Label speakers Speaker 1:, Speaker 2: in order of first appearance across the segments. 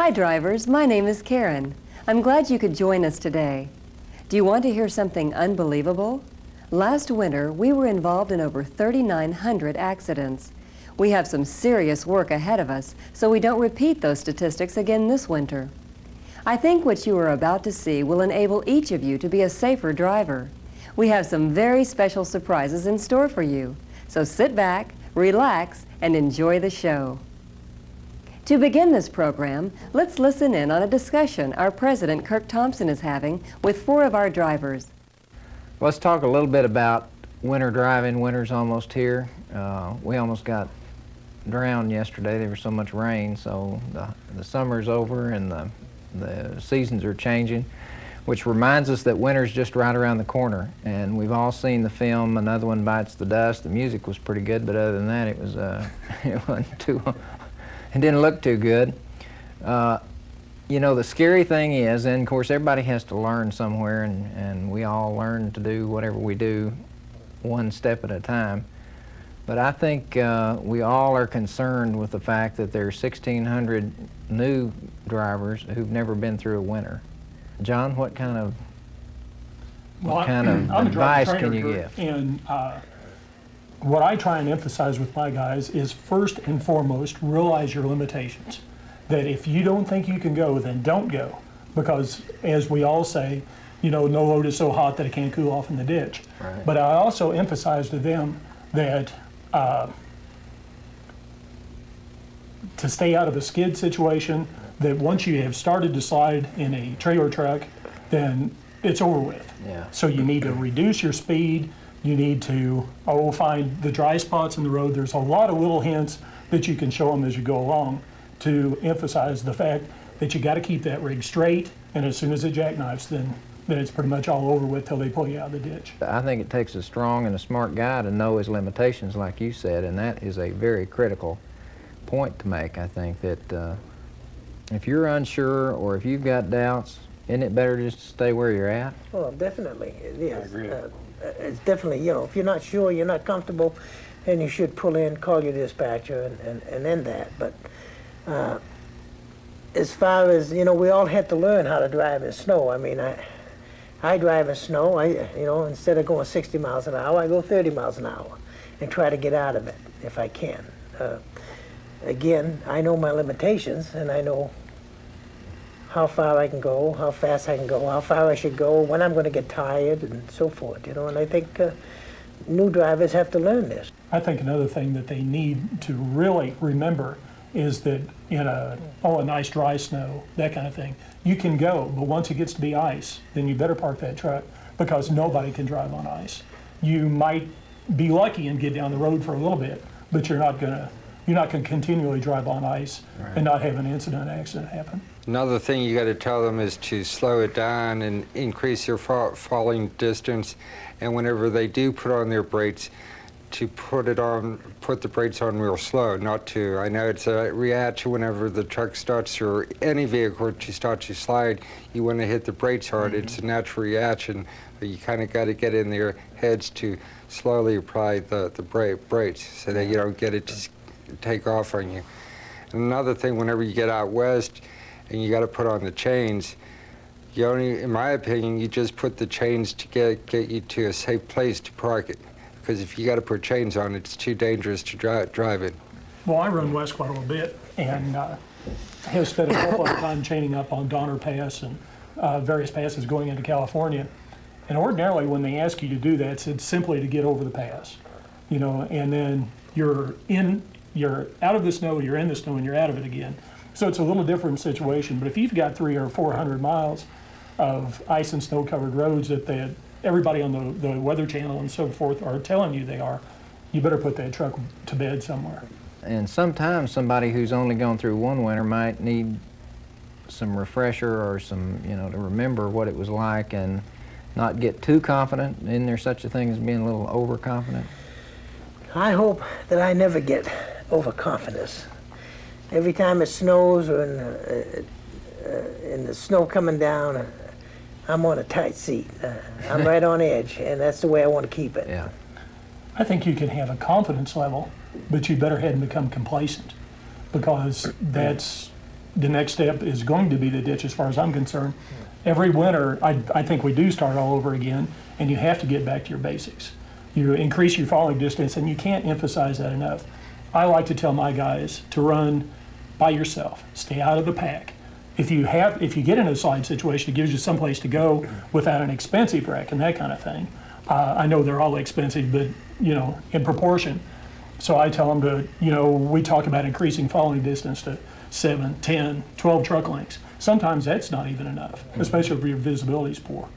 Speaker 1: Hi drivers, my name is Karen. I'm glad you could join us today. Do you want to hear something unbelievable? Last winter, we were involved in over 3,900 accidents. We have some serious work ahead of us, so we don't repeat those statistics again this winter. I think what you are about to see will enable each of you to be a safer driver. We have some very special surprises in store for you, so sit back, relax, and enjoy the show. To begin this program, let's listen in on a discussion our President Kirk Thompson is having with 4 of our drivers.
Speaker 2: Let's talk a little bit about winter driving. Winter's almost here. We almost got drowned yesterday. There was so much rain, so the summer's over and the seasons are changing, which reminds us that winter's just right around the corner. And we've all seen the film Another One Bites the Dust. The music was pretty good, but other than that, it was it wasn't too. It didn't look too good. You know, the scary thing is, and of course everybody has to learn somewhere, and we all learn to do whatever we do one step at a time. But I think we all are concerned with the fact that there are 1,600 new drivers who've never been through a winter. John, what kind of advice can you give?
Speaker 3: And what I try and emphasize with my guys is first and foremost, realize your limitations. That if you don't think you can go, then don't go. Because as we all say, you know, no road is so hot that it can't cool off in the ditch.
Speaker 2: Right.
Speaker 3: But I also emphasize to them that to stay out of a skid situation, that once you have started to slide in a trailer truck, then it's over with.
Speaker 2: Yeah.
Speaker 3: So you need to reduce your speed. You need to find the dry spots in the road. There's a lot of little hints that you can show them as you go along to emphasize the fact that you got to keep that rig straight, and as soon as it jackknifes, then it's pretty much all over with till they pull you out of the ditch.
Speaker 2: I think it takes a strong and a smart guy to know his limitations, like you said, and that is a very critical point to make. I think that if you're unsure or if you've got doubts, isn't it better just to stay where you're at?
Speaker 4: Well, definitely, it is.
Speaker 5: I agree.
Speaker 4: It's definitely, you know, if you're not sure, you're not comfortable, then you should pull in, call your dispatcher, and end that. But as far as, you know, we all had to learn how to drive in snow. I mean, I drive in snow. You know, instead of going 60 miles an hour, I go 30 miles an hour and try to get out of it if I can. Again, I know my limitations, and I know how far I can go, how fast I can go, how far I should go, when I'm going to get tired, and so forth, you know, and I think new drivers have to learn this.
Speaker 3: I think another thing that they need to really remember is that in a nice dry snow, that kind of thing, you can go, but once it gets to be ice, then you better park that truck, because nobody can drive on ice. You might be lucky and get down the road for a little bit, but you're not gonna continually drive on ice and not have an accident happen.
Speaker 5: Another thing you got to tell them is to slow it down and increase your falling distance, and whenever they do put on their brakes, to put the brakes on real slow, not to, I know it's a reaction whenever the truck starts or any vehicle to start to slide, you want to hit the brakes hard. Mm-hmm. It's a natural reaction, but you kind of got to get in their heads to slowly apply the brakes so that you don't get it to take off on you. And another thing, whenever you get out west and you got to put on the chains, you only, in my opinion, you just put the chains to get you to a safe place to park it. Because if you got to put chains on, it's too dangerous to drive it.
Speaker 3: Well, I run west quite a little bit, and have spent a couple of time chaining up on Donner Pass and various passes going into California. And ordinarily, when they ask you to do that, it's simply to get over the pass, you know, and then you're out of the snow, you're in the snow, and you're out of it again. So it's a little different situation. But if you've got 300 or 400 miles of ice and snow-covered roads that everybody on the Weather Channel and so forth are telling you they are, you better put that truck to bed somewhere.
Speaker 2: And sometimes somebody who's only gone through one winter might need some refresher or some, you know, to remember what it was like and not get too confident. Isn't there such a thing as being a little overconfident?
Speaker 4: I hope that I never get overconfidence. Every time it snows or in the snow coming down, I'm on a tight seat. I'm right on edge, and that's the way I want to keep it.
Speaker 2: Yeah.
Speaker 3: I think you can have a confidence level, but you better head and become complacent, because that's the next step is going to be the ditch as far as I'm concerned. Every winter, I think we do start all over again, and you have to get back to your basics. You increase your falling distance, and you can't emphasize that enough. I like to tell my guys to run by yourself, stay out of the pack. If you get in a slide situation, it gives you someplace to go without an expensive wreck and that kind of thing. I know they're all expensive, but in proportion. So I tell them to, we talk about increasing falling distance to 7, 10, 12 truck lengths. Sometimes that's not even enough, especially if your visibility is poor.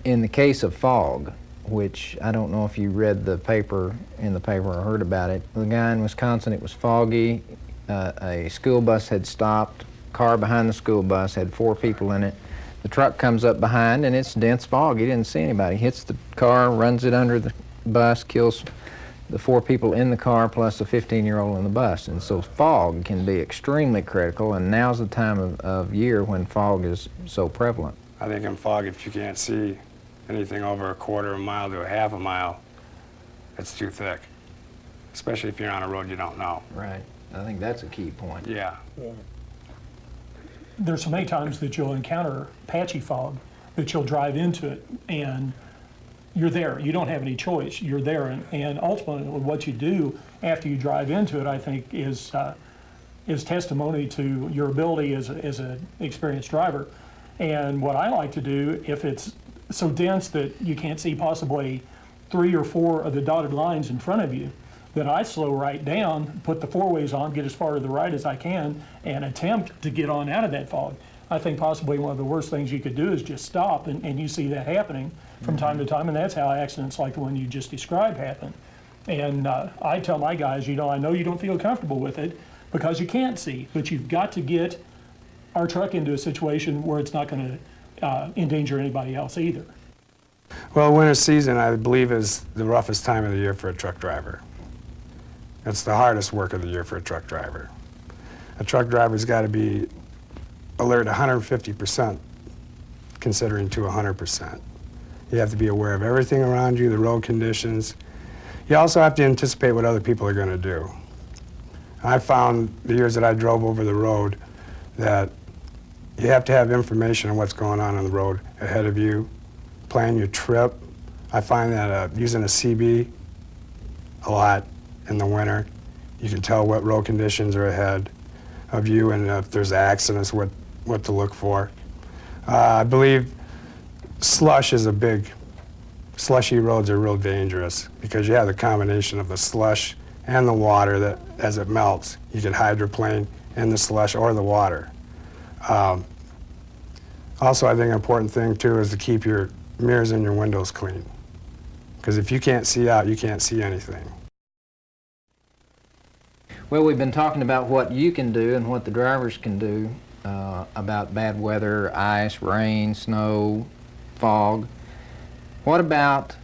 Speaker 2: In the case of fog, which I don't know if you read the paper or heard about it, the guy in Wisconsin, it was foggy, a school bus had stopped, car behind the school bus had 4 people in it. The truck comes up behind and it's dense fog. He didn't see anybody. Hits the car, runs it under the bus, kills the 4 people in the car plus a 15-year-old in the bus. And so fog can be extremely critical, and now's the time of year when fog is so prevalent.
Speaker 6: I think in fog, if you can't see anything over a quarter of a mile to a half a mile, it's too thick, especially if you're on a road you don't know.
Speaker 2: Right. I think that's a key point.
Speaker 6: Yeah.
Speaker 3: There's so many times that you'll encounter patchy fog that you'll drive into it and you're there. You don't have any choice. You're there. And ultimately what you do after you drive into it, I think, is testimony to your ability as an experienced driver. And what I like to do, if it's so dense that you can't see possibly 3 or 4 of the dotted lines in front of you, then I slow right down, put the 4-ways on, get as far to the right as I can, and attempt to get on out of that fog. I think possibly one of the worst things you could do is just stop, and you see that happening from time to time, and that's how accidents like the one you just described happen. And I tell my guys, I know you don't feel comfortable with it because you can't see, but you've got to get our truck into a situation where it's not going to endanger anybody else either.
Speaker 6: Well, winter season, I believe, is the roughest time of the year for a truck driver. It's the hardest work of the year for a truck driver. A truck driver's got to be alert 150%, considering to 100%. You have to be aware of everything around you, the road conditions. You also have to anticipate what other people are going to do. I found the years that I drove over the road that you have to have information on what's going on the road ahead of you, plan your trip. I find that using a CB a lot in the winter, you can tell what road conditions are ahead of you and if there's accidents, what to look for. I believe slush is slushy roads are real dangerous because you have the combination of the slush and the water that as it melts, you can hydroplane in the slush or the water. Also, I think an important thing too is to keep your mirrors and your windows clean. Because if you can't see out, you can't see anything.
Speaker 2: Well, we've been talking about what you can do and what the drivers can do about bad weather, ice, rain, snow, fog. What about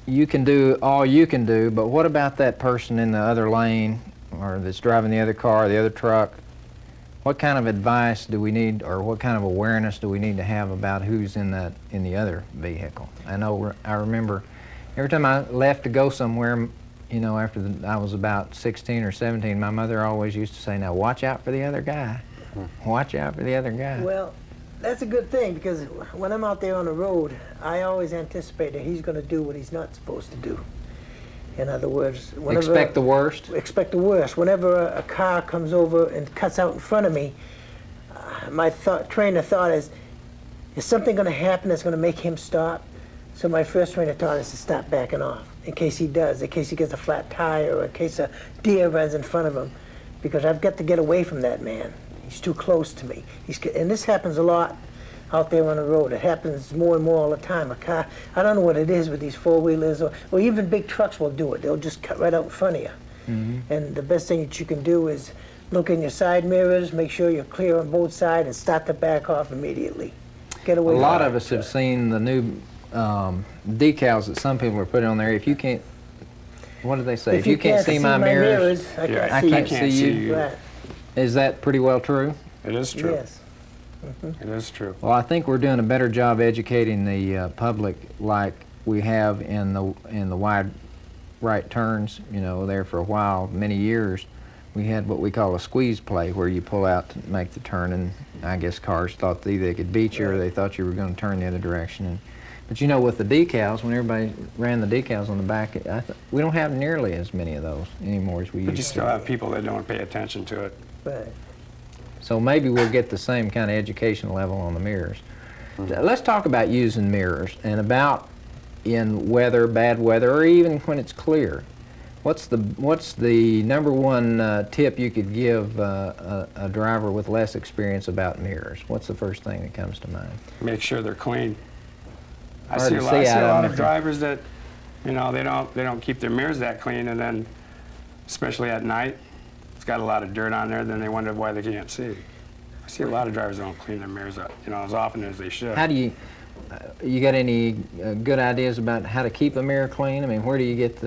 Speaker 2: you can do all you can do, but what about that person in the other lane or that's driving the other car, the other truck? What kind of advice do we need, or what kind of awareness do we need to have about who's in the other vehicle? I remember every time I left to go somewhere, after I was about 16 or 17, my mother always used to say, "Now watch out for the other guy. Watch out for the other guy."
Speaker 4: Well, that's a good thing because when I'm out there on the road, I always anticipate that he's going to do what he's not supposed to do. In other words,
Speaker 2: Expect the worst?
Speaker 4: Expect the worst. Whenever a car comes over and cuts out in front of me, my train of thought is something going to happen that's going to make him stop? So my first train of thought is to stop backing off, in case he does, in case he gets a flat tire, or in case a deer runs in front of him, because I've got to get away from that man. He's too close to me. And this happens a lot out there on the road. It happens more and more all the time. A car, I don't know what it is with these four-wheelers, or even big trucks will do it. They'll just cut right out in front of you. And the best thing that you can do is look in your side mirrors, make sure you're clear on both sides, and start to back off immediately. Get away.
Speaker 2: A lot of us have seen the new decals that some people are putting on there. If you can't, what do they say? If you can't see my mirrors,
Speaker 4: I
Speaker 6: Yeah,
Speaker 4: can't see
Speaker 2: I can't see you.
Speaker 4: Right.
Speaker 2: Is that pretty well true?
Speaker 6: It is true.
Speaker 4: Yes.
Speaker 6: It is true.
Speaker 2: Well, I think we're doing a better job educating the public, like we have in the wide right turns. There for a while, many years. we had what we call a squeeze play, where you pull out to make the turn, and I guess cars thought they could beat you, or they thought you were going to turn the other direction. But you know, with the decals, when everybody ran the decals on the back, we don't have nearly as many of those anymore as we
Speaker 6: But you
Speaker 2: used
Speaker 6: still
Speaker 2: to.
Speaker 6: have people that don't pay attention to it.
Speaker 4: Right.
Speaker 2: So maybe we'll get the same kind of education level on the mirrors. Let's talk about using mirrors, and about in weather, bad weather, or even when it's clear. What's the number one tip you could give a driver with less experience about mirrors? What's the first thing that comes to mind?
Speaker 6: Make sure they're clean. I
Speaker 2: Hard
Speaker 6: see
Speaker 2: to
Speaker 6: a
Speaker 2: see
Speaker 6: lot
Speaker 2: out of
Speaker 6: of
Speaker 2: them.
Speaker 6: drivers that, you know, they don't keep their mirrors that clean, and then, especially at night, it's got a lot of dirt on there. Then they wonder why they can't see. I see a lot of drivers that don't clean their mirrors up, you know, as often as they should.
Speaker 2: How do you got any good ideas about how to keep a mirror clean? I mean, where do you get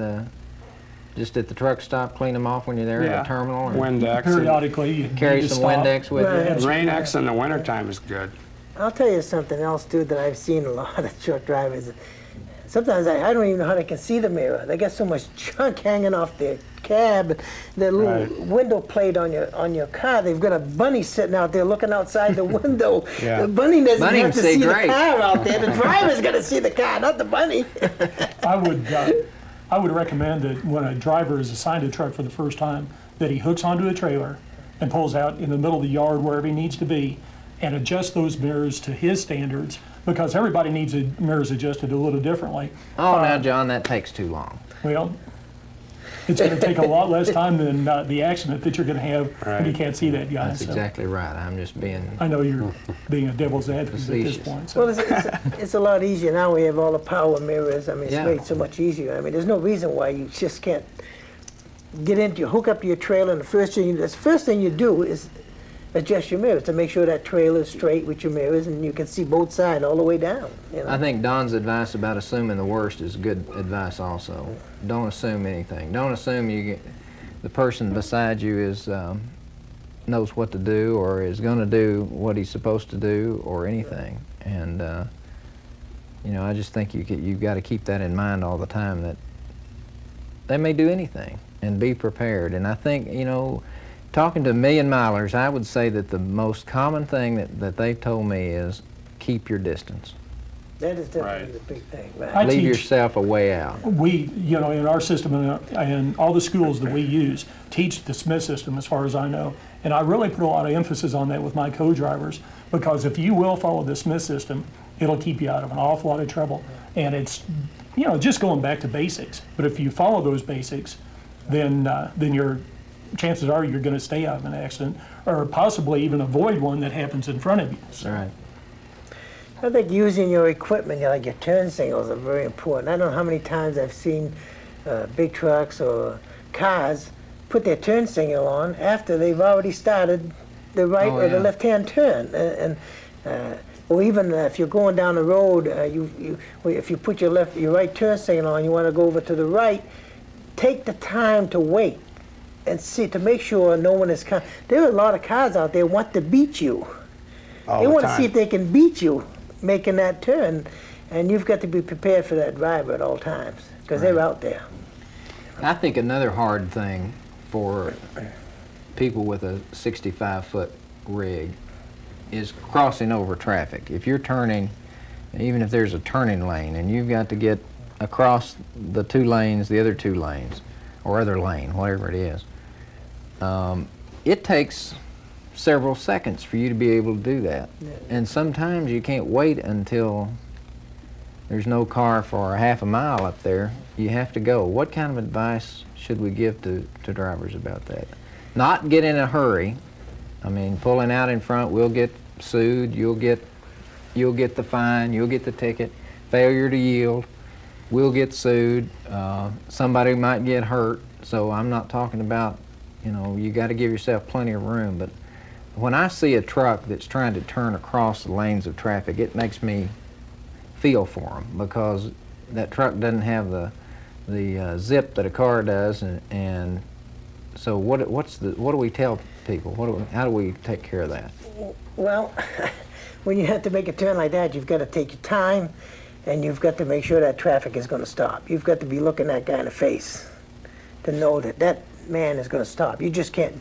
Speaker 2: just at the truck stop, clean them off when you're there at the terminal? Or
Speaker 6: Windex.
Speaker 3: Periodically, you
Speaker 2: carry
Speaker 3: need to
Speaker 2: some
Speaker 3: stop.
Speaker 2: Windex with
Speaker 4: Right.
Speaker 2: you?
Speaker 6: And Rain-X in the wintertime is good.
Speaker 4: I'll tell you something else, too, that I've seen a lot of truck drivers. Sometimes I don't even know how they can see the mirror. They got so much junk hanging off their cab, their little
Speaker 6: Right.
Speaker 4: window plate on your car. They've got a bunny sitting out there looking outside the window.
Speaker 6: Yeah.
Speaker 4: The bunny doesn't
Speaker 2: Bunny
Speaker 4: have
Speaker 2: can
Speaker 4: to
Speaker 2: see
Speaker 4: see the
Speaker 2: great.
Speaker 4: car out there. The driver's got to see the car, not the bunny.
Speaker 3: I would recommend that when a driver is assigned a truck for the first time, that he hooks onto a trailer and pulls out in the middle of the yard wherever he needs to be, and adjust those mirrors to his standards, because everybody needs mirrors adjusted a little differently.
Speaker 2: Oh, now, John, that takes too long.
Speaker 3: Well, it's going to take a lot less time than the accident that you're going to have when you
Speaker 6: Right.
Speaker 3: can't see that guy.
Speaker 2: That's
Speaker 3: So
Speaker 2: exactly right. I'm just being
Speaker 3: I know you're being a devil's advocate at this
Speaker 2: Facetious.
Speaker 3: point. So.
Speaker 4: Well, it's a lot easier now. We have all the power mirrors. I mean, it's
Speaker 2: Yeah.
Speaker 4: made so much easier. I mean, there's no reason why you just can't hook up to your trailer, and the first thing you do is adjust your mirrors to make sure that trailer is straight with your mirrors, and you can see both sides all the way down. You know?
Speaker 2: I think Don's advice about assuming the worst is good advice also. Don't assume anything. Don't assume the person beside you knows what to do, or is going to do what he's supposed to do, or anything. And you know, I just think you've got to keep that in mind all the time, that they may do anything, and be prepared. And I think, you know, talking to million milers, I would say that the most common thing that they've told me is keep your distance.
Speaker 4: That is definitely
Speaker 6: Right.
Speaker 4: the big thing, right?
Speaker 3: I
Speaker 2: Leave
Speaker 3: teach-
Speaker 2: yourself a way out.
Speaker 3: We, you know, in our system and all the schools that we use teach the Smith system, as far as I know. And I really put a lot of emphasis on that with my co-drivers, because if you will follow the Smith system, it'll keep you out of an awful lot of trouble. And it's, you know, just going back to basics. But if you follow those basics, then your chances are you're going to stay out of an accident, or possibly even avoid one that happens in front of you. So,
Speaker 2: Right.
Speaker 4: I think using your equipment, like your turn signals, are very important. I don't know how many times I've seen big trucks or cars put their turn signal on after they've already started the right
Speaker 2: Oh,
Speaker 4: or the
Speaker 2: yeah.
Speaker 4: left-hand turn. Or even if you're going down the road, if you put your right turn signal on, you want to go over to the right, take the time to wait and see, to make sure no one is coming. There are a lot of cars out there want to beat you.
Speaker 6: All
Speaker 4: They
Speaker 6: the
Speaker 4: want to
Speaker 6: time.
Speaker 4: see if they can beat you making that turn, and you've got to be prepared for that driver at all times, because they're out there.
Speaker 2: I think another hard thing for people with a 65-foot rig is crossing over traffic. If you're turning, even if there's a turning lane, and you've got to get across the two lanes, the other two lanes, or other lane, whatever it is, it takes several seconds for you to be able to do that. And sometimes you can't wait until there's no car for a half a mile up there. You have to go. What kind of advice should we give to drivers about that? Not get in a hurry. I mean, pulling out in front, we'll get sued, you'll get the fine, you'll get the ticket. Failure to yield, we'll get sued. Somebody might get hurt. So I'm not talking about, you know, you got to give yourself plenty of room. But when I see a truck that's trying to turn across the lanes of traffic, it makes me feel for them, because that truck doesn't have the zip that a car does, and so what do we tell people? How do we take care of that?
Speaker 4: Well, when you have to make a turn like that, you've got to take your time, and you've got to make sure that traffic is going to stop. You've got to be looking that guy in the face to know that man is going to stop. You just can't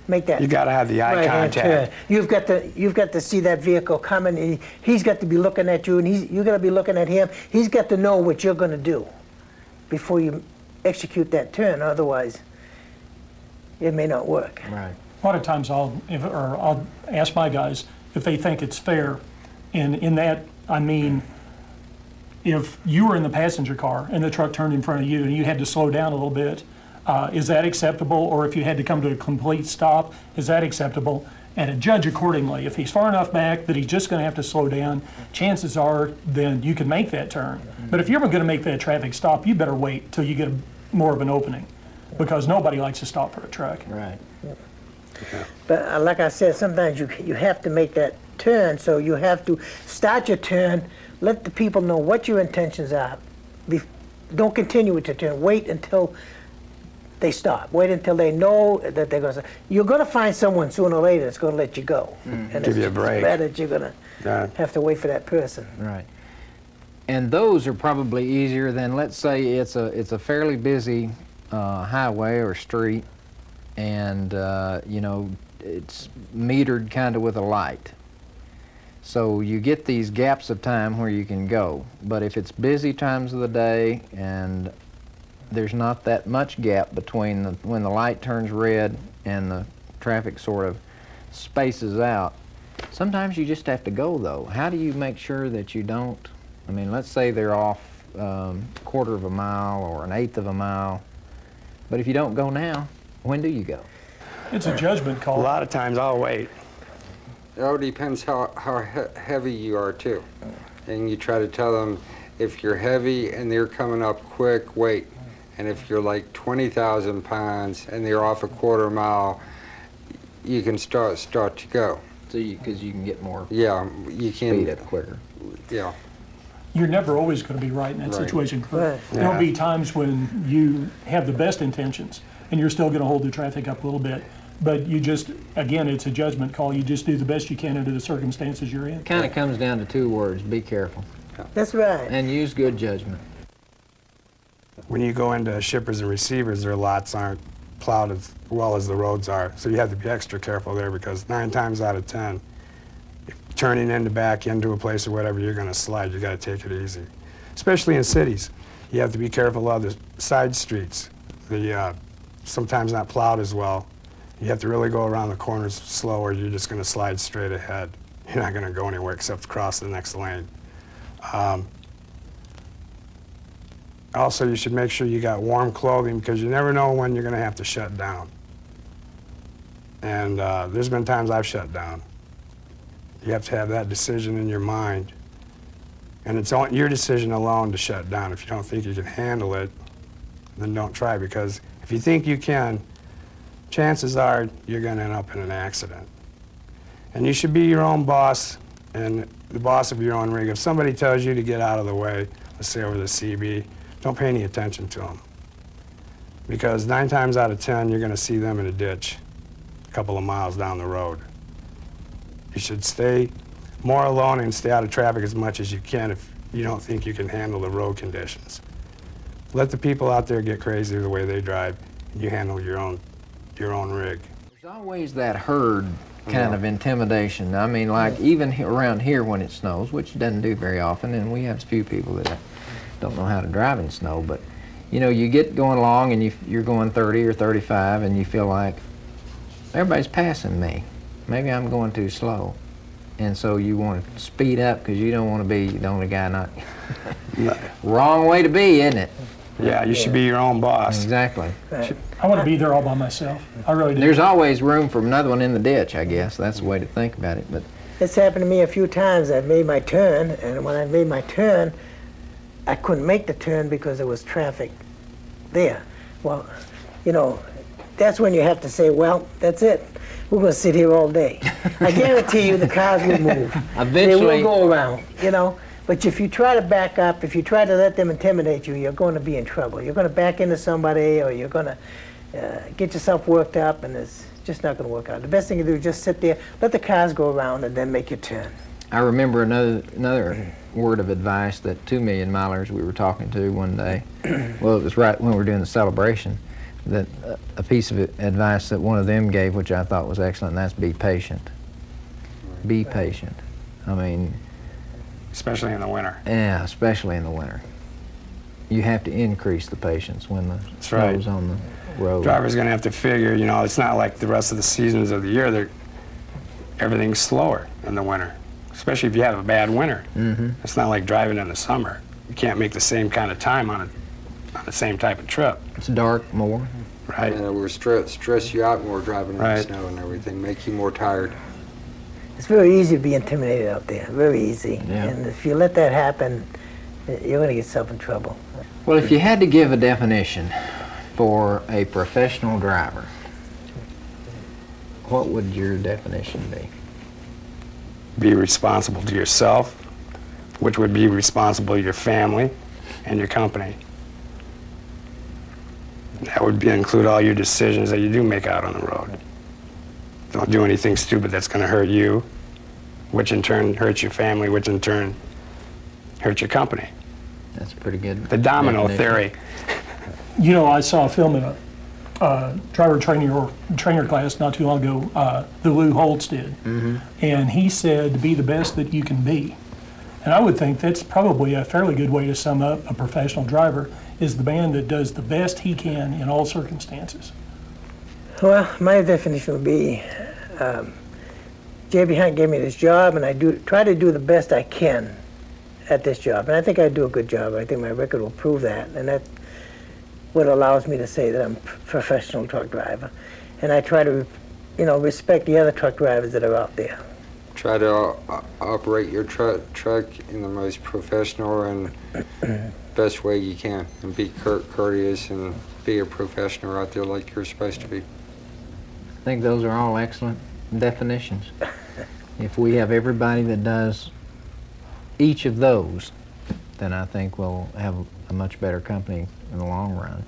Speaker 4: make that.
Speaker 6: You got to have the eye
Speaker 4: right-hand
Speaker 6: contact.
Speaker 4: turn. You've got to see that vehicle coming. He's got to be looking at you, and you're going to be looking at him. He's got to know what you're going to do before you execute that turn. Otherwise, it may not work.
Speaker 2: Right.
Speaker 3: A lot of times I'll ask my guys if they think it's fair. And in that, I mean, if you were in the passenger car and the truck turned in front of you and you had to slow down a little bit, is that acceptable? Or if you had to come to a complete stop, is that acceptable? And to judge accordingly. If he's far enough back that he's just going to have to slow down, chances are then you can make that turn. But if you're ever going to make that traffic stop, you better wait till you get more of an opening, because nobody likes to stop for a truck.
Speaker 2: Right.
Speaker 4: But like I said, sometimes you have to make that turn, so you have to start your turn, let the people know what your intentions are. Don't continue with your turn. Wait until they stop. Wait until they know that they're going to. You're going to find someone sooner or later that's going to let you go. And
Speaker 6: Give you a
Speaker 4: it's
Speaker 6: break.
Speaker 4: bad that you're going to
Speaker 6: Yeah.
Speaker 4: have to wait for that person.
Speaker 2: Right. And those are probably easier than, let's say it's a fairly busy highway or street, and you know, it's metered kind of with a light. So you get these gaps of time where you can go. But if it's busy times of the day and there's not that much gap between when the light turns red and the traffic sort of spaces out, sometimes you just have to go, though. How do you make sure that you don't, I mean, let's say they're off a quarter of a mile or an eighth of a mile, but if you don't go now, when do you go?
Speaker 3: It's a judgment
Speaker 6: A
Speaker 3: call.
Speaker 6: lot of times I'll wait.
Speaker 5: It all depends how heavy you are too. And you try to tell them, if you're heavy and they're coming up quick, wait. And if you're like 20,000 pounds and they're off a quarter mile, you can start to go.
Speaker 2: So because you can get more
Speaker 5: Yeah, you
Speaker 2: speed
Speaker 5: can.
Speaker 2: up quicker.
Speaker 5: Yeah.
Speaker 3: You're never always going to be right in that
Speaker 5: Right.
Speaker 3: situation.
Speaker 4: Right.
Speaker 3: There'll
Speaker 6: Yeah.
Speaker 3: be times when you have the best intentions and you're still going to hold the traffic up a little bit. But you just, again, it's a judgment call. You just do the best you can under the circumstances you're in.
Speaker 2: Kind of comes down to two words: be careful
Speaker 4: That's right.
Speaker 2: and use good judgment.
Speaker 6: When you go into shippers and receivers, their lots aren't plowed as well as the roads are. So you have to be extra careful there, because 9 times out of 10, if turning in to back into a place or whatever, you're going to slide. You got to take it easy. Especially in cities, you have to be careful of the side streets. The sometimes not plowed as well. You have to really go around the corners slow, or you're just going to slide straight ahead. You're not going to go anywhere except cross the next lane. Also, you should make sure you got warm clothing, because you never know when you're going to have to shut down. And there's been times I've shut down. You have to have that decision in your mind. And it's on your decision alone to shut down. If you don't think you can handle it, then don't try, because if you think you can, chances are you're going to end up in an accident. And you should be your own boss and the boss of your own rig. If somebody tells you to get out of the way, let's say over the CB, don't pay any attention to them. Because 9 times out of 10, you're going to see them in a ditch a couple of miles down the road. You should stay more alone and stay out of traffic as much as you can if you don't think you can handle the road conditions. Let the people out there get crazy the way they drive, and you handle your own rig.
Speaker 2: There's always that herd kind of intimidation. I mean, like even around here when it snows, which it doesn't do very often, and we have a few people that don't know how to drive in snow, but you know, you get going along and you're going 30 or 35 and you feel like everybody's passing me. Maybe I'm going too slow. And so you want to speed up because you don't want to be the only guy not. Wrong way to be, isn't it?
Speaker 6: Yeah, you should be your own boss.
Speaker 2: Exactly.
Speaker 4: Right.
Speaker 3: I want to be there all by myself. I really do.
Speaker 2: There's always room for another one in the ditch, I guess. That's the way to think about it. But
Speaker 4: It's happened to me a few times. I've made my turn, and when I made my turn, I couldn't make the turn because there was traffic there. Well, you know, that's when you have to say, well, that's it. We're going to sit here all day. I guarantee you the cars will move. They
Speaker 2: Eventually-
Speaker 4: will go around, you know. But if you try to back up, if you try to let them intimidate you, you're going to be in trouble. You're going to back into somebody, or you're going to get yourself worked up, and it's just not going to work out. The best thing to do is just sit there, let the cars go around, and then make your turn.
Speaker 2: I remember another word of advice that 2 million milers we were talking to one day. Well, it was right when we were doing the celebration. that a piece of advice that one of them gave, which I thought was excellent, and that's be patient. Be patient. I mean,
Speaker 6: Especially in the winter.
Speaker 2: yeah, especially in the winter. You have to increase the patience when the
Speaker 6: That's right.
Speaker 2: snow's on the road.
Speaker 6: Driver's going to have to figure, you know, it's not like the rest of the seasons of the year. Everything's slower in the winter, especially if you have a bad winter.
Speaker 2: Mm-hmm.
Speaker 6: It's not like driving in the summer. You can't make the same kind of time on the same type of trip,
Speaker 2: It's dark more.
Speaker 6: right?
Speaker 5: And it will stress you out more driving in the
Speaker 6: Right.
Speaker 5: snow and everything, make you more tired.
Speaker 4: It's very easy to be intimidated out there, very easy.
Speaker 2: Yeah.
Speaker 4: And if you let that happen, you're going to get yourself in trouble.
Speaker 2: Well, if you had to give a definition for a professional driver, what would your definition be?
Speaker 6: Be responsible to yourself, which would be responsible to your family and your company. That would include all your decisions that you do make out on the road. Don't do anything stupid that's going to hurt you, which in turn hurts your family, which in turn hurts your company.
Speaker 2: That's a pretty good.
Speaker 6: The domino
Speaker 2: definition.
Speaker 6: theory.
Speaker 3: You know, I saw a film in a driver trainer class not too long ago, the Lou Holtz did. And he said to be the best that you can be. And I would think that's probably a fairly good way to sum up a professional driver, is the man that does the best he can in all circumstances.
Speaker 4: Well, my definition would be, J.B. Hunt gave me this job, and I try to do the best I can at this job. And I think I do a good job. I think my record will prove that. And that's what allows me to say that I'm a professional truck driver. And I try to, respect the other truck drivers that are out there.
Speaker 5: Try to operate your truck in the most professional and best way you can, and be courteous and be a professional out there like you're supposed to be.
Speaker 2: I think those are all excellent definitions. If we have everybody that does each of those, then I think we'll have a much better company in the long run,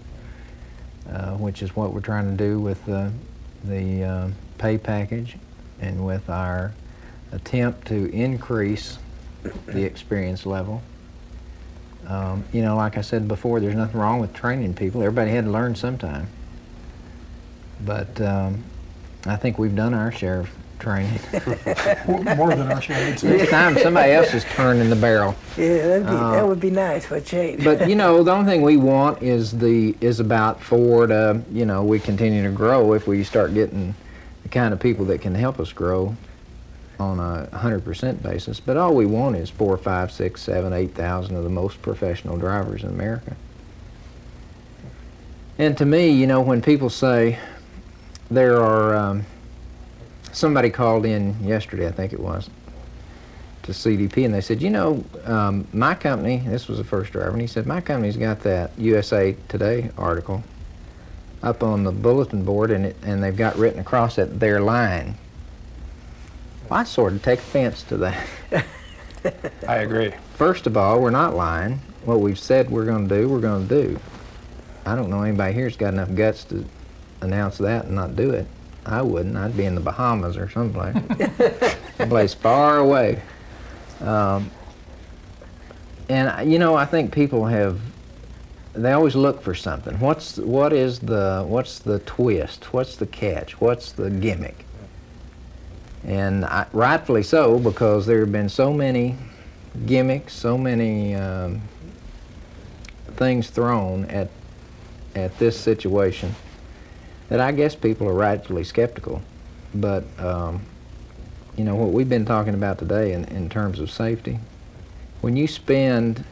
Speaker 2: which is what we're trying to do with the pay package and with our attempt to increase the experience level. Like I said before, there's nothing wrong with training people. Everybody had to learn sometime. But I think we've done our share of training.
Speaker 3: More than our share, I'd say.
Speaker 2: It's time somebody else is turning the barrel.
Speaker 4: Yeah, that would be nice for a change.
Speaker 2: But the only thing we want is about forward. We continue to grow if we start getting the kind of people that can help us grow on a 100% basis. But all we want is 4, 5, 6, 7, 8,000 of the most professional drivers in America. And to me, when people say there are, somebody called in yesterday, I think it was, to CDP, and they said, my company, this was the first driver, and he said, my company's got that USA Today article up on the bulletin board, and they've got written across it, their line. Well, I sort of take offense to that.
Speaker 6: I agree.
Speaker 2: First of all, we're not lying. What we've said we're going to do, we're going to do. I don't know anybody here's got enough guts to announce that and not do it. I wouldn't. I'd be in the Bahamas or someplace. Someplace far away. And I think people they always look for something. What's the twist? What's the catch? What's the gimmick? And rightfully so, because there have been so many gimmicks, so many things thrown at this situation that I guess people are rightfully skeptical. But what we've been talking about today in terms of safety, when you spend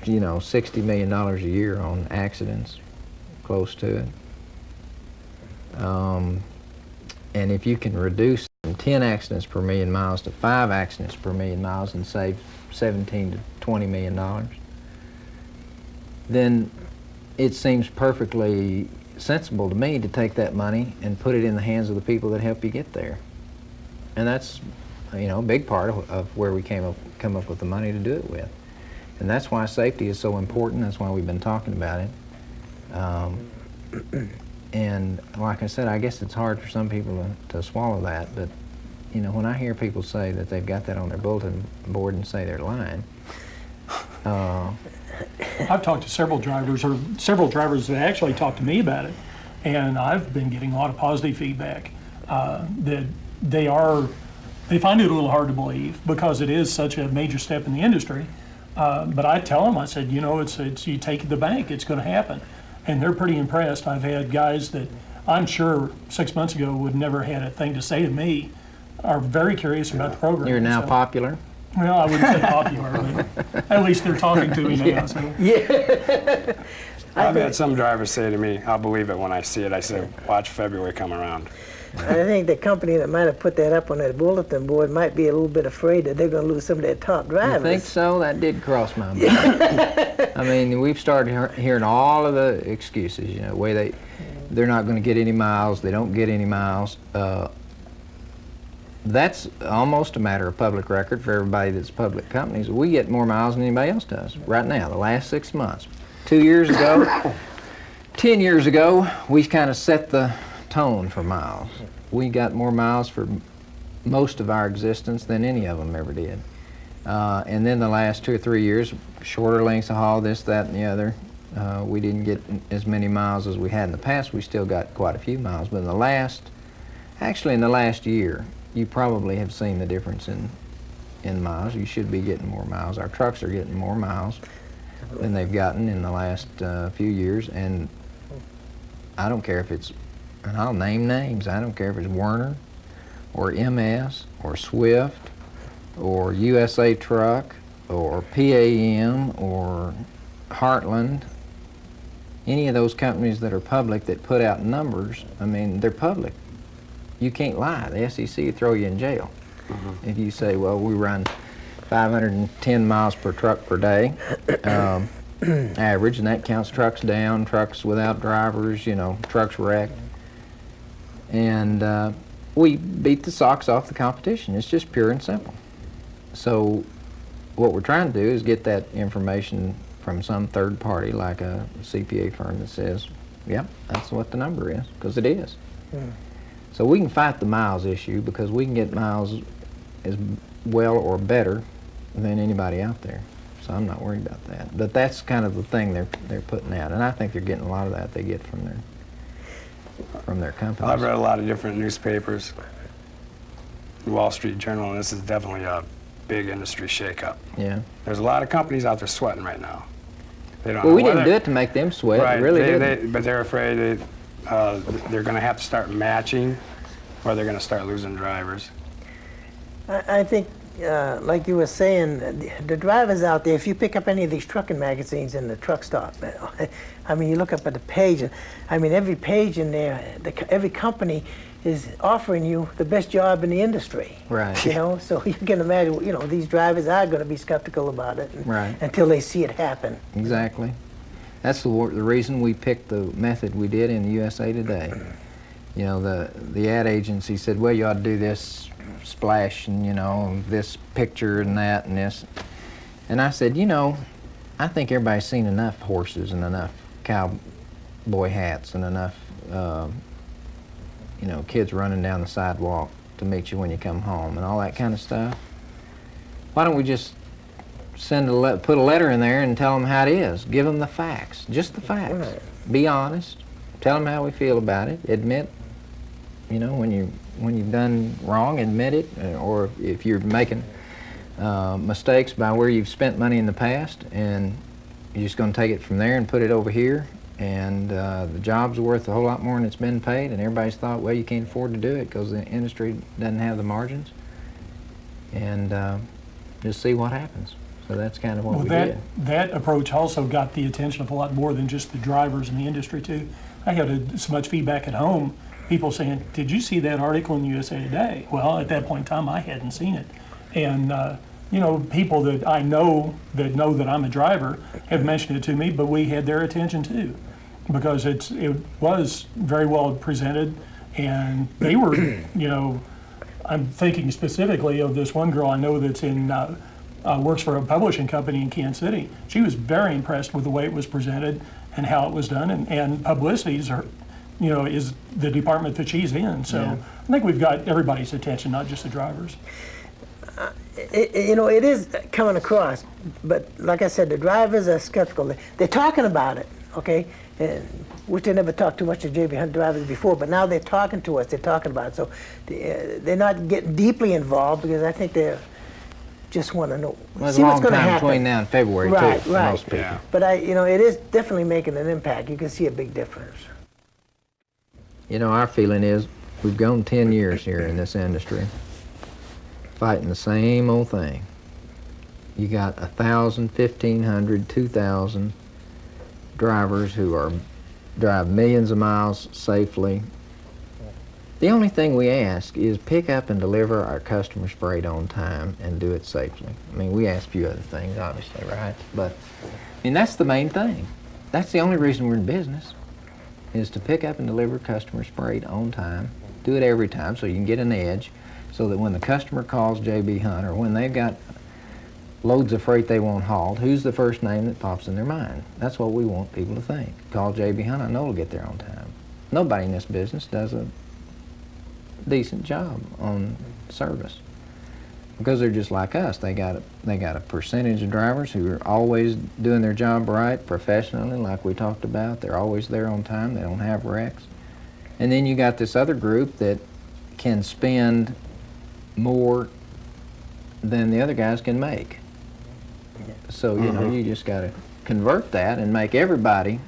Speaker 2: $60 million a year on accidents, close to it, and if you can reduce from 10 accidents per million miles to 5 accidents per million miles and save $17 to $20 million, then it seems perfectly sensible to me to take that money and put it in the hands of the people that help you get there. And that's a big part of where we come up with the money to do it with. And that's why safety is so important. That's why we've been talking about it. And like I said, I guess it's hard for some people to swallow that, but when I hear people say that they've got that on their bulletin board and say they're lying,
Speaker 3: I've talked to several drivers that actually talked to me about it, and I've been getting a lot of positive feedback that they find it a little hard to believe because it is such a major step in the industry. But I tell them, I said, you know, it's you take it to the bank, it's going to happen, and they're pretty impressed. I've had guys that I'm sure 6 months ago would never had a thing to say to me are very curious about the program.
Speaker 2: You're now
Speaker 3: So-
Speaker 2: popular.
Speaker 3: Well, I wouldn't say popular, but at least they're talking to me now. So.
Speaker 6: I've had some drivers say to me, I'll believe it when I see it. I say, watch February come around.
Speaker 4: I think the company that might have put that up on that bulletin board might be a little bit afraid that they're going to lose some of their top
Speaker 2: You
Speaker 4: drivers.
Speaker 2: think so? That did cross my mind. I mean, we've started hearing all of the excuses, you know, they're not going to get any miles, they don't get any miles. That's almost a matter of public record for everybody that's public companies. We get more miles than anybody else does right now, the last 6 months. 2 years ago, 10 years ago, we kind of set the tone for miles. We got more miles for most of our existence than any of them ever did. And then the last 2 or 3 years, shorter lengths of haul, this, that, and the other. We didn't get as many miles as we had in the past. We still got quite a few miles, but in the last year, you probably have seen the difference in miles. You should be getting more miles. Our trucks are getting more miles than they've gotten in the last few years, and I don't care if it's, and I'll name names, I don't care if it's Werner or MS or Swift or USA Truck or PAM or Heartland, any of those companies that are public that put out numbers. I mean, they're public. You can't lie. The SEC will throw you in jail if you say, well, we run 510 miles per truck per day average, and that counts trucks down, trucks without drivers, you know, trucks wrecked. And we beat the socks off the competition. It's just pure and simple. So what we're trying to do is get that information from some third party, like a CPA firm that says, yep, that's what the number is, because it is. So we can fight the miles issue because we can get miles as well or better than anybody out there. So I'm not worried about that. But that's kind of the thing they're putting out, and I think they're getting a lot of that they get from their companies.
Speaker 6: I've read a lot of different newspapers, Wall Street Journal, and this is definitely a big industry shakeup.
Speaker 2: Yeah.
Speaker 6: There's a lot of companies out there sweating right now. They don't
Speaker 2: Well,
Speaker 6: know
Speaker 2: we didn't
Speaker 6: whether-
Speaker 2: do it to make them sweat.
Speaker 6: Right,
Speaker 2: We really didn't.
Speaker 6: but they're afraid they're going to have to start matching, or they're going to start losing drivers.
Speaker 4: I think, like you were saying, the drivers out there, if you pick up any of these trucking magazines in the truck stop, I mean, you look up at the page, I mean, every page in there, every company is offering you the best job in the industry.
Speaker 2: Right.
Speaker 4: You know, so you can imagine, you know, these drivers are going to be skeptical about it
Speaker 2: Right.
Speaker 4: until they see it happen.
Speaker 2: Exactly. That's the reason we picked the method we did in the USA Today. You know, the ad agency said, well, you ought to do this splash and, you know, this picture and that and this. And I said, you know, I think everybody's seen enough horses and enough cowboy hats and enough, you know, kids running down the sidewalk to meet you when you come home and all that kind of stuff. Why don't we just put a letter in there and tell them how it is. Give them the facts, just the facts.
Speaker 4: Right.
Speaker 2: Be honest. Tell them how we feel about it. Admit, you know, when you've done wrong, admit it. Or if you're making mistakes by where you've spent money in the past, and you're just going to take it from there and put it over here, and the job's worth a whole lot more than it's been paid, and everybody's thought, well, you can't afford to do it because the industry doesn't have the margins, and just see what happens. So that's kind of what we did.
Speaker 3: That approach also got the attention of a lot more than just the drivers in the industry too. I got so much feedback at home, people saying, did you see that article in USA Today? Well, at that point in time, I hadn't seen it. And you know, people that I know that I'm a driver have mentioned it to me, but we had their attention too, because it was very well presented, and they were, you know, I'm thinking specifically of this one girl I know that's in, works for a publishing company in Kansas City. She was very impressed with the way it was presented and how it was done, and publicity is her, you know, is the department that she's in. So
Speaker 2: Yeah.
Speaker 3: I think we've got everybody's attention, not just the drivers.
Speaker 4: it is coming across, but like I said, the drivers are skeptical. They're talking about it, okay? And, which they never talked too much to JB Hunt drivers before, but now they're talking to us, they're talking about it. So they're not getting deeply involved because I think they just want to know,
Speaker 2: Well, there's
Speaker 4: see
Speaker 2: a
Speaker 4: what's
Speaker 2: long
Speaker 4: going to
Speaker 2: time
Speaker 4: happen.
Speaker 2: between now and February,
Speaker 4: Right,
Speaker 2: too, for
Speaker 4: right.
Speaker 2: most people.
Speaker 6: Yeah.
Speaker 4: But it is definitely making an impact. You can see a big difference.
Speaker 2: You know, our feeling is we've gone 10 years here in this industry fighting the same old thing. You got 1,000, 1,500, 2,000 drivers who drive millions of miles safely. The only thing we ask is pick up and deliver our customers' freight on time and do it safely. I mean, we ask a few other things, obviously, right? But, I mean, that's the main thing. That's the only reason we're in business, is to pick up and deliver customers' freight on time. Do it every time so you can get an edge, so that when the customer calls JB Hunt, or when they've got loads of freight they want hauled, who's the first name that pops in their mind? That's what we want people to think. Call JB Hunt, I know it'll get there on time. Nobody in this business does a decent job on service because they're just like us. They got a percentage of drivers who are always doing their job right, professionally, like we talked about. They're always there on time. They don't have wrecks. And then you got this other group that can spend more than the other guys can make. So, you know, you just got to convert that and make everybody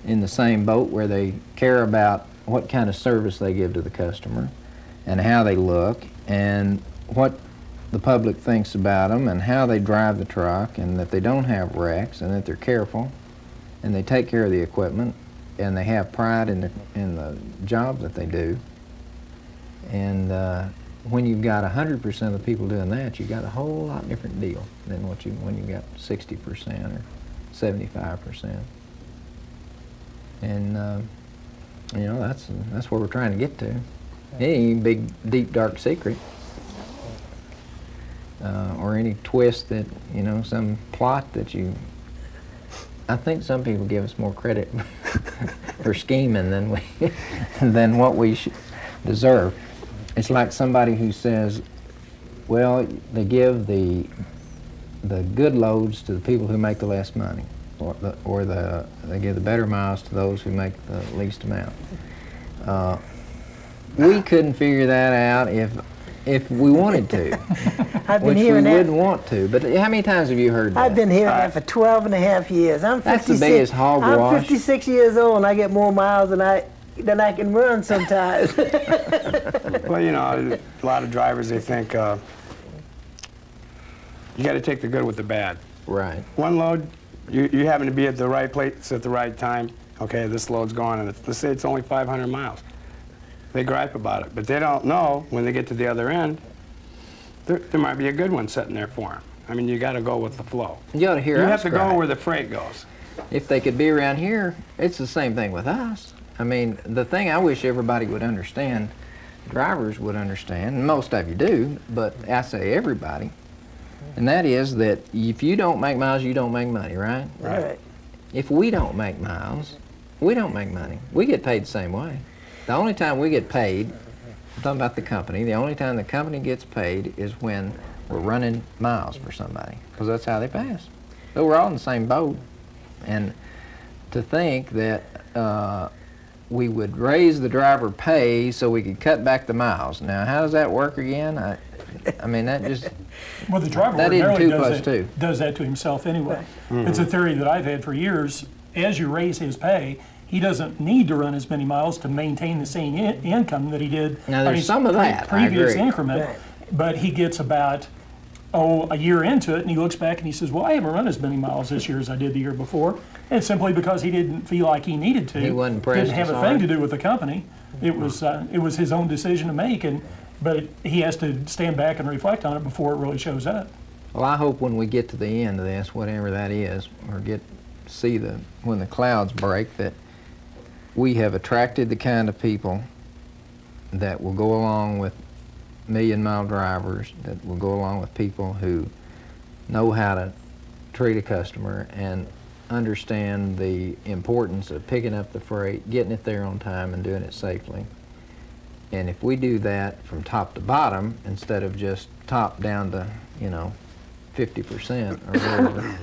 Speaker 2: in the same boat where they care about what kind of service they give to the customer and how they look and what the public thinks about them and how they drive the truck and that they don't have wrecks and that they're careful and they take care of the equipment and they have pride in the job that they do. And when you've got 100% of the people doing that, you've got a whole lot different deal than when you've got 60% or 75%. And you know, that's where we're trying to get to. It ain't any big, deep, dark secret. Or any twist that, you know, some plot that I think some people give us more credit for scheming than what we deserve. It's like somebody who says, well, they give the good loads to the people who make the less money. Or they give the better miles to those who make the least amount. We couldn't figure that out if we wanted to,
Speaker 4: I've been
Speaker 2: which we
Speaker 4: hearing that.
Speaker 2: wouldn't want to. But how many times have you heard that?
Speaker 4: I've been hearing that for 12 and a half years. I'm 56.
Speaker 2: That's the biggest hogwash.
Speaker 4: I'm 56 years old and I get more miles than I can run sometimes.
Speaker 6: Well, you know, a lot of drivers, they think you got to take the good with the bad.
Speaker 2: Right.
Speaker 6: One load, you happen to be at the right place at the right time. Okay, this load's gone, and let's say it's only 500 miles. They gripe about it, but they don't know when they get to the other end, there might be a good one sitting there for them. I mean, you got to go with the flow.
Speaker 2: You ought to hear
Speaker 6: You
Speaker 2: us
Speaker 6: have to go
Speaker 2: cry.
Speaker 6: where the freight goes.
Speaker 2: If they could be around here, it's the same thing with us. I mean, the thing I wish everybody would understand, drivers would understand, and most of you do, but I say everybody, and that is that if you don't make miles, you don't make money, right?
Speaker 4: Right.
Speaker 2: If we don't make miles, we don't make money. We get paid the same way. The only time we get paid, I'm talking about the company, the only time the company gets paid is when we're running miles for somebody, because that's how they pay us. So we're all in the same boat. And to think that we would raise the driver pay so we could cut back the miles. Now, how does that work again? I mean, that just,
Speaker 3: Well, the driver
Speaker 2: That isn't
Speaker 3: ordinarily
Speaker 2: 2 plus 2.
Speaker 3: does that to himself anyway. It's a theory that I've had for years. As you raise his pay, he doesn't need to run as many miles to maintain the same income that he did
Speaker 2: Now,
Speaker 3: on
Speaker 2: there's
Speaker 3: his
Speaker 2: some of that, I
Speaker 3: previous
Speaker 2: agree.
Speaker 3: increment.
Speaker 4: Right.
Speaker 3: But he gets about, a year into it, and he looks back and he says, well, I haven't run as many miles this year as I did the year before. And it's simply because he didn't feel like he needed to.
Speaker 2: He wasn't pressed
Speaker 3: Didn't have
Speaker 2: as
Speaker 3: a thing
Speaker 2: hard.
Speaker 3: to do with the company. It was his own decision to make, but he has to stand back and reflect on it before it really shows up.
Speaker 2: well, I hope when we get to the end of this, whatever that is, or when the clouds break, that we have attracted the kind of people that will go along with million-mile drivers, that will go along with people who know how to treat a customer and understand the importance of picking up the freight, getting it there on time, and doing it safely. And if we do that from top to bottom, instead of just top down to, 50% or whatever,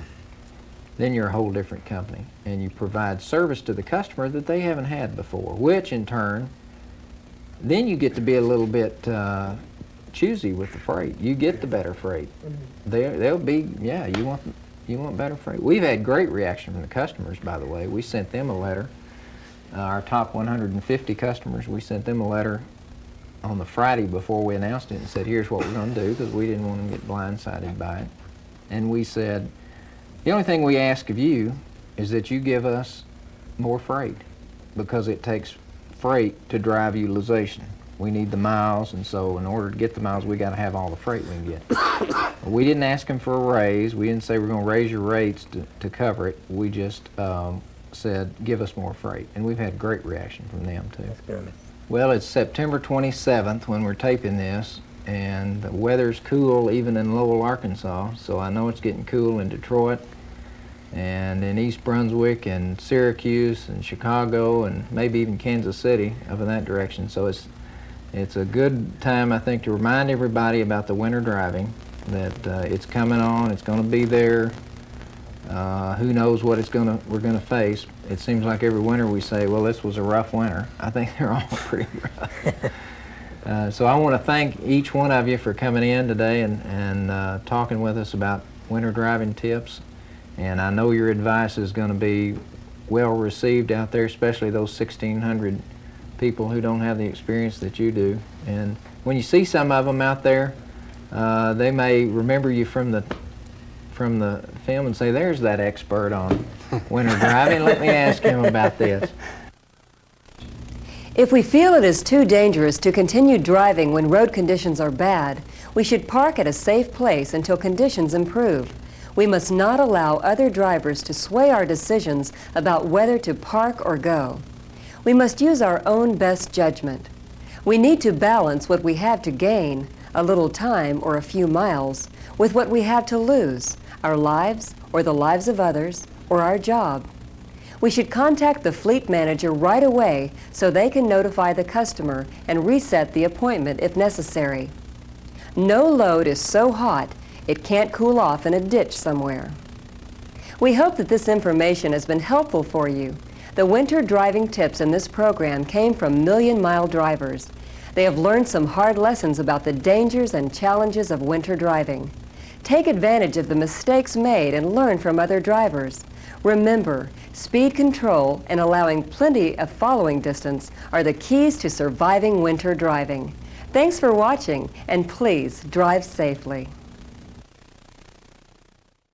Speaker 2: then you're a whole different company. And you provide service to the customer that they haven't had before, which in turn, then you get to be a little bit choosy with the freight. You get the better freight. They'll be, yeah, you want better freight. We've had great reaction from the customers, by the way. We sent them a letter. Our top 150 customers, we sent them a letter on the Friday before we announced it and said, here's what we're going to do, because we didn't want them to get blindsided by it. And we said, the only thing we ask of you is that you give us more freight, because it takes freight to drive utilization. We need the miles, and so in order to get the miles, we got to have all the freight we can get. We didn't ask them for a raise. We didn't say we're going to raise your rates to cover it. We just said, give us more freight. And we've had great reaction from them, too.
Speaker 4: That's good.
Speaker 2: Well, it's September 27th when we're taping this, and the weather's cool even in Lowell, Arkansas, so I know it's getting cool in Detroit and in East Brunswick and Syracuse and Chicago and maybe even Kansas City up in that direction. So it's a good time, I think, to remind everybody about the winter driving, that it's coming on, it's going to be there. Who knows what we're going to face. It seems like every winter we say, well, this was a rough winter. I think they're all pretty rough. So I want to thank each one of you for coming in today and talking with us about winter driving tips. And I know your advice is going to be well received out there, especially those 1,600 people who don't have the experience that you do. And when you see some of them out there, they may remember you from the film and say, there's that expert on winter driving. Let me ask him about this.
Speaker 1: If we feel it is too dangerous to continue driving when road conditions are bad, we should park at a safe place until conditions improve. We must not allow other drivers to sway our decisions about whether to park or go. We must use our own best judgment. We need to balance what we have to gain, a little time or a few miles, with what we have to lose, our lives or the lives of others, or our job. We should contact the fleet manager right away so they can notify the customer and reset the appointment if necessary. No load is so hot it can't cool off in a ditch somewhere. We hope that this information has been helpful for you. The winter driving tips in this program came from million-mile drivers. They have learned some hard lessons about the dangers and challenges of winter driving. Take advantage of the mistakes made and learn from other drivers. Remember, speed control and allowing plenty of following distance are the keys to surviving winter driving. Thanks for watching, and please drive safely.